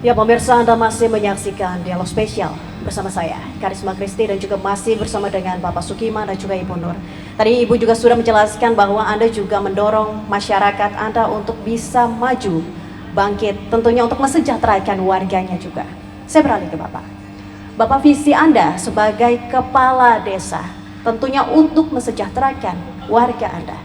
Ya pemirsa, Anda masih menyaksikan dialog spesial bersama saya, Karisma Kristi, dan juga masih bersama dengan Bapak Sukiman dan juga Ibu Nur. Tadi Ibu juga sudah menjelaskan bahwa Anda juga mendorong masyarakat Anda untuk bisa maju, bangkit, tentunya untuk mesejahterakan warganya juga. Saya beralih ke Bapak. Bapak, visi Anda sebagai kepala desa tentunya untuk mesejahterakan warga Anda.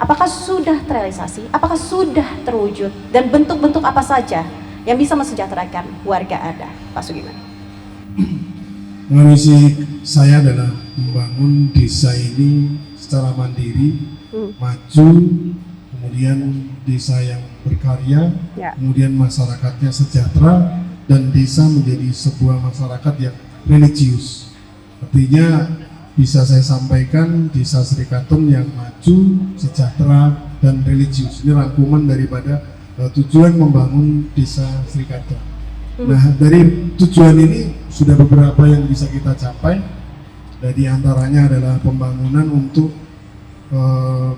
Apakah sudah terrealisasi? Apakah sudah terwujud? Dan bentuk-bentuk apa saja yang bisa mesejahterakan warga Anda, Pak Sugiman? Misi saya adalah membangun desa ini secara mandiri, maju, kemudian desa yang berkarya, kemudian masyarakatnya sejahtera, dan desa menjadi sebuah masyarakat yang religius. Artinya bisa saya sampaikan desa Srikaton yang maju, sejahtera, dan religius. Ini rangkuman daripada tujuan membangun desa Srikaton. Nah, dari tujuan ini sudah beberapa yang bisa kita capai. Dari antaranya adalah pembangunan untuk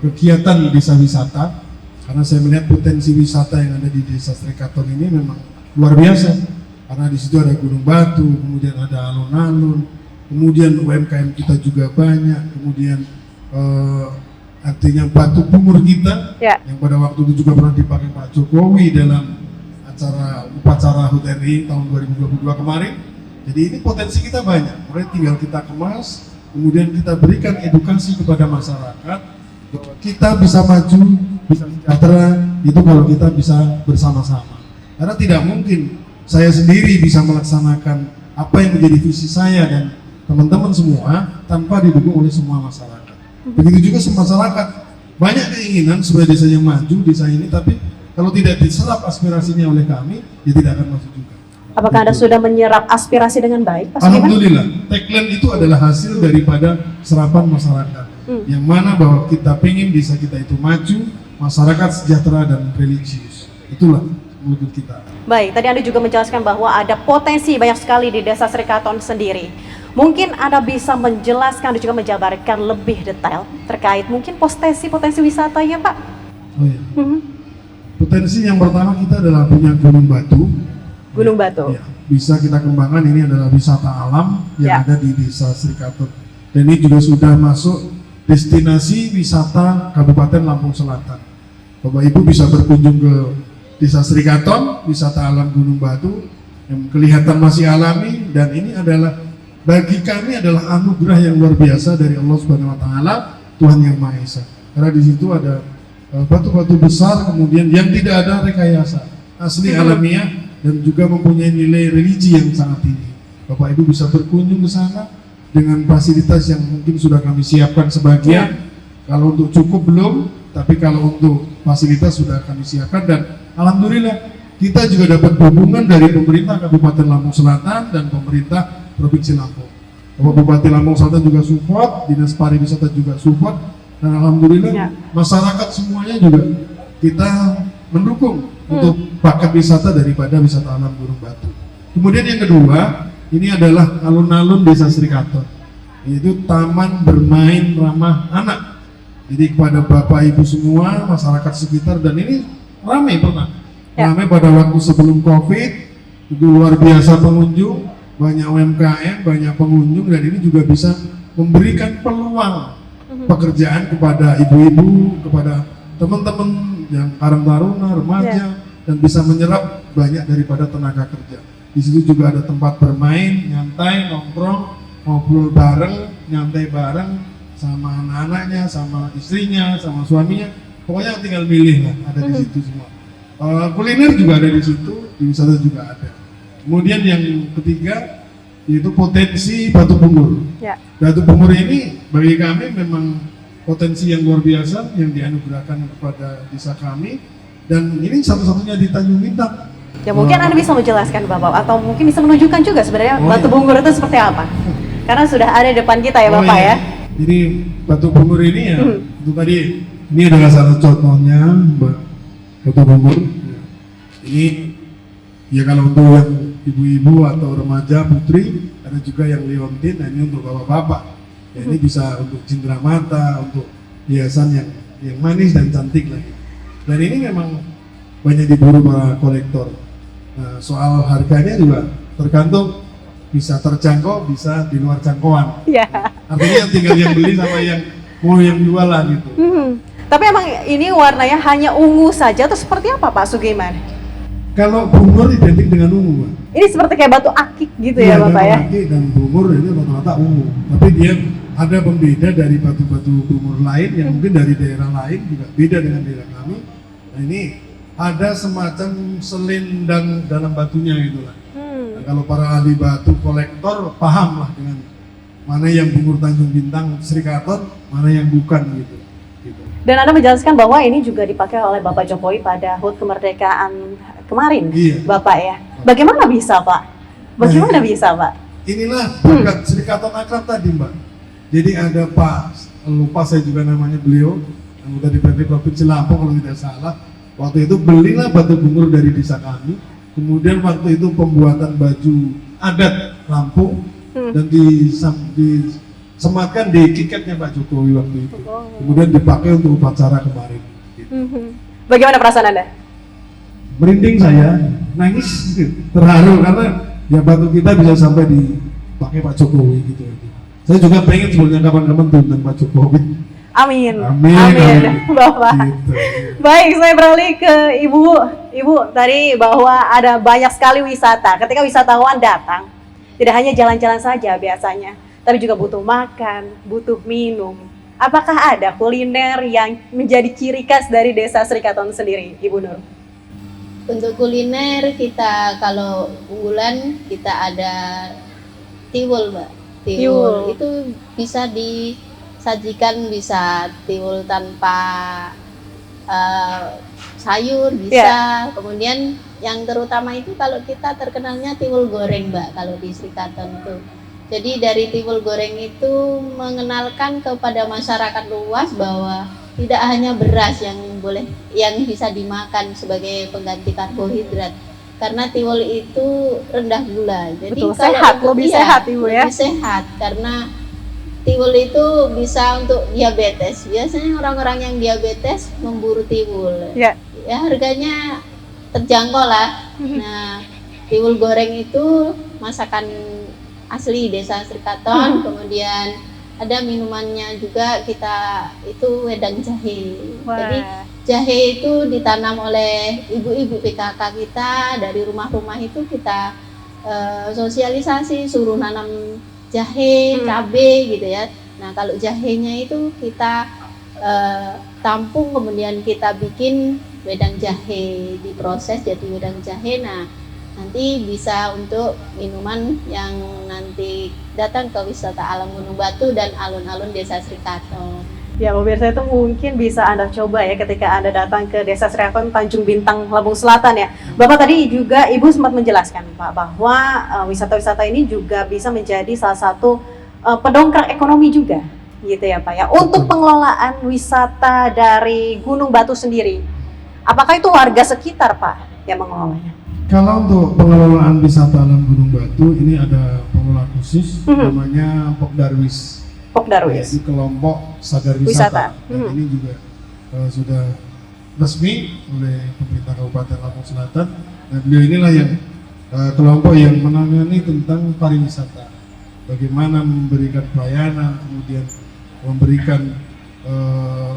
kegiatan desa wisata, karena saya melihat potensi wisata yang ada di desa Srikaton ini memang luar biasa. Karena di situ ada Gunung Batu, kemudian ada alun-alun, kemudian UMKM kita juga banyak, kemudian artinya batu bungur kita yang pada waktu itu juga pernah dipakai Pak Jokowi dalam upacara HUT RI tahun 2022 kemarin. Jadi ini potensi kita banyak, mulai tinggal kita kemas, kemudian kita berikan edukasi kepada masyarakat bahwa kita bisa maju, bisa sejahtera itu kalau kita bisa bersama-sama. Karena tidak mungkin saya sendiri bisa melaksanakan apa yang menjadi visi saya dan teman-teman semua tanpa didukung oleh semua masyarakat. Begitu juga masyarakat, banyak keinginan supaya desanya maju, desa ini, tapi kalau tidak diserap aspirasinya oleh kami, ya tidak akan maju juga. Apakah Anda sudah menyerap aspirasi dengan baik, Pak Sugiman? Alhamdulillah, tagline itu adalah hasil daripada serapan masyarakat. Yang mana bahwa kita ingin desa kita itu maju, masyarakat sejahtera dan religius. Itulah menurut kita. Baik, tadi Anda juga menjelaskan bahwa ada potensi banyak sekali di desa Srikaton sendiri. Mungkin Anda bisa menjelaskan dan juga menjabarkan lebih detail terkait mungkin potensi wisatanya, Pak? Oh iya. Potensi yang pertama kita adalah punya Gunung Batu. Gunung Batu. Ya, bisa kita kembangkan, ini adalah wisata alam yang ada di desa Srikaton. Dan ini juga sudah masuk destinasi wisata Kabupaten Lampung Selatan. Bapak Ibu bisa berkunjung ke desa Srikaton, wisata alam Gunung Batu yang kelihatan masih alami, dan ini adalah bagi kami adalah anugerah yang luar biasa dari Allah Subhanahu wa taala, Tuhan yang Maha Esa. Karena di situ ada batu-batu besar, kemudian yang tidak ada rekayasa, asli alamiah, dan juga mempunyai nilai religi yang sangat tinggi. Bapak Ibu bisa berkunjung ke sana dengan fasilitas yang mungkin sudah kami siapkan sebagian. Kalau untuk cukup belum, tapi kalau untuk fasilitas sudah kami siapkan, dan alhamdulillah kita juga dapat dukungan dari pemerintah Kabupaten Lampung Selatan dan pemerintah Provinsi Lampung. Bapak Bupati Lampung Selatan juga support, Dinas Pariwisata juga support, dan alhamdulillah masyarakat semuanya juga kita mendukung untuk paket wisata daripada wisata alam Gunung Batu. Kemudian yang kedua, ini adalah alun-alun desa Srikaton, yaitu taman bermain ramah anak. Jadi kepada Bapak Ibu semua, masyarakat sekitar, dan ini ramai ramai pada waktu sebelum COVID, itu luar biasa pengunjung, banyak UMKM, banyak pengunjung, dan ini juga bisa memberikan peluang pekerjaan kepada ibu-ibu, kepada teman-teman yang karang taruna, remaja, dan bisa menyerap banyak daripada tenaga kerja. Di situ juga ada tempat bermain, nyantai, nongkrong, ngobrol bareng, nyantai bareng sama anak-anaknya, sama istrinya, sama suaminya. Pokoknya tinggal milih lah, ada di situ semua. Kuliner juga ada di situ, di wisata juga ada. Kemudian yang ketiga yaitu potensi Batu Bungur. Batu Bungur ini bagi kami memang potensi yang luar biasa yang dianugerahkan kepada desa kami, dan ini satu-satunya di Tanjung Bintang. Ya mungkin Anda bisa menjelaskan Bapak, atau mungkin bisa menunjukkan juga sebenarnya Batu Bungur itu seperti apa? Karena sudah ada di depan kita ya Bapak ya. Jadi Batu Bungur ini ya, itu tadi ini adalah salah contohnya Batu Bungur. Ini ya kalau untuk yang ibu-ibu atau remaja putri, ada juga yang liontin, nah ini untuk bapak-bapak. Ya, ini bisa untuk cindera mata, untuk hiasan yang manis dan cantik lagi. Dan ini memang banyak diburu para kolektor. Nah, soal harganya juga tergantung, bisa terjangkau, bisa di luar jangkauan. Ya. Artinya tinggal yang beli sama yang mau yang jualan gitu. Tapi emang ini warnanya hanya ungu saja atau seperti apa Pak Sugiman? Kalau bungur identik dengan ungu, Pak. Ini seperti kayak batu akik gitu Iya, ya Bapak ya? Batu akik dan bungur itu rata-rata ungu. Tapi dia ada pembeda dari batu-batu bungur lain yang mungkin dari daerah lain juga beda dengan daerah kami. Nah, ini ada semacam selendang dalam batunya gitu lah. Nah, kalau para ahli batu kolektor paham lah dengan mana yang bungur Tanjung Bintang Srikaton, mana yang bukan gitu. Dan Anda menjelaskan bahwa ini juga dipakai oleh Bapak Jokowi pada HUT kemerdekaan kemarin, Iya. Bapak ya. Bagaimana bisa Pak? Bagaimana bisa Pak? Inilah berkat Srikaton Akrab tadi, Mbak. Jadi ada Pak, lupa saya juga namanya beliau, anggota DPRD Provinsi Lampung kalau tidak salah. Waktu itu belilah batu bungur dari desa kami. Kemudian waktu itu pembuatan baju adat Lampung dan disematkan di tiketnya Pak Jokowi waktu itu. Kemudian dipakai untuk upacara kemarin. Gitu. Bagaimana perasaan Anda? Merinding saya, nangis, terharu karena ya batu kita bisa sampai dipakai Pak Jokowi gitu. Saya juga pengen sebenarnya kapan-kapan tentang Pak Jokowi. Amin. Amin. Bapak. Gitu. Baik, saya beralih ke Ibu. Ibu, tadi bahwa ada banyak sekali wisata. Ketika wisatawan datang, tidak hanya jalan-jalan saja biasanya, tapi juga butuh makan, butuh minum. Apakah ada kuliner yang menjadi ciri khas dari Desa Srikaton sendiri, Ibu Nur? Untuk kuliner kita kalau unggulan kita ada tiwul, Mbak. Tiwul itu bisa disajikan, bisa tiwul tanpa sayur bisa. Kemudian yang terutama itu kalau kita terkenalnya tiwul goreng, Mbak, kalau di Srikaton itu. Jadi dari tiwul goreng itu mengenalkan kepada masyarakat luas bahwa tidak hanya beras yang bisa dimakan sebagai pengganti karbohidrat, karena tiwul itu rendah gula. Jadi betul, sehat, lebih sehat Ibu ya. Lebih sehat karena tiwul itu bisa untuk diabetes. Biasanya orang-orang yang diabetes memburu tiwul. Ya harganya terjangkau lah. Nah, tiwul goreng itu masakan asli Desa Srikaton. Kemudian ada minumannya juga, kita itu wedang jahe. Jadi jahe itu ditanam oleh ibu-ibu PKK kita, dari rumah-rumah itu kita sosialisasi, suruh nanam jahe, cabai gitu ya. Nah, kalau jahenya itu kita tampung, kemudian kita bikin wedang jahe, diproses jadi wedang jahe. Nah, nanti bisa untuk minuman yang nanti datang ke wisata alam Gunung Batu dan alun-alun Desa Srikaton. Ya, pemirsa, itu mungkin bisa Anda coba ya ketika Anda datang ke Desa Srikaton, Tanjung Bintang, Lampung Selatan ya. Bapak tadi juga Ibu sempat menjelaskan Pak bahwa wisata-wisata ini juga bisa menjadi salah satu pendongkrak ekonomi juga, gitu ya Pak ya. Untuk pengelolaan wisata dari Gunung Batu sendiri, apakah itu warga sekitar Pak yang mengelolanya? Kalau untuk pengelolaan wisata alam Gunung Batu ini ada pengelola khusus namanya Pokdarwis. Pokdarwis. Yaitu kelompok sadar wisata. Dan ini juga sudah resmi oleh pemerintah Kabupaten Lampung Selatan. Nah, beliau inilah yang kelompok yang menangani tentang pariwisata. Bagaimana memberikan pelayanan, kemudian memberikan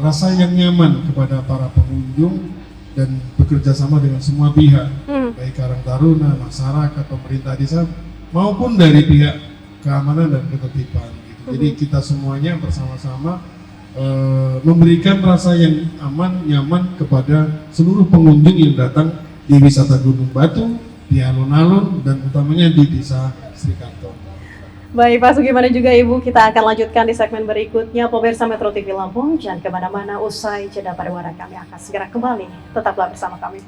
rasa yang nyaman kepada para pengunjung dan bekerja sama dengan semua pihak, baik Karang Taruna, masyarakat, pemerintah desa, maupun dari pihak keamanan dan ketertiban. Gitu. Jadi kita semuanya bersama-sama memberikan rasa yang aman, nyaman kepada seluruh pengunjung yang datang di wisata Gunung Batu, di alun-alun, dan utamanya di Desa Srikaton. Baik Pak Sugiman dan juga Ibu, kita akan lanjutkan di segmen berikutnya. Pemirsa Metro TV Lampung, jangan kemana-mana, usai jeda pariwara kami akan segera kembali. Tetaplah bersama kami.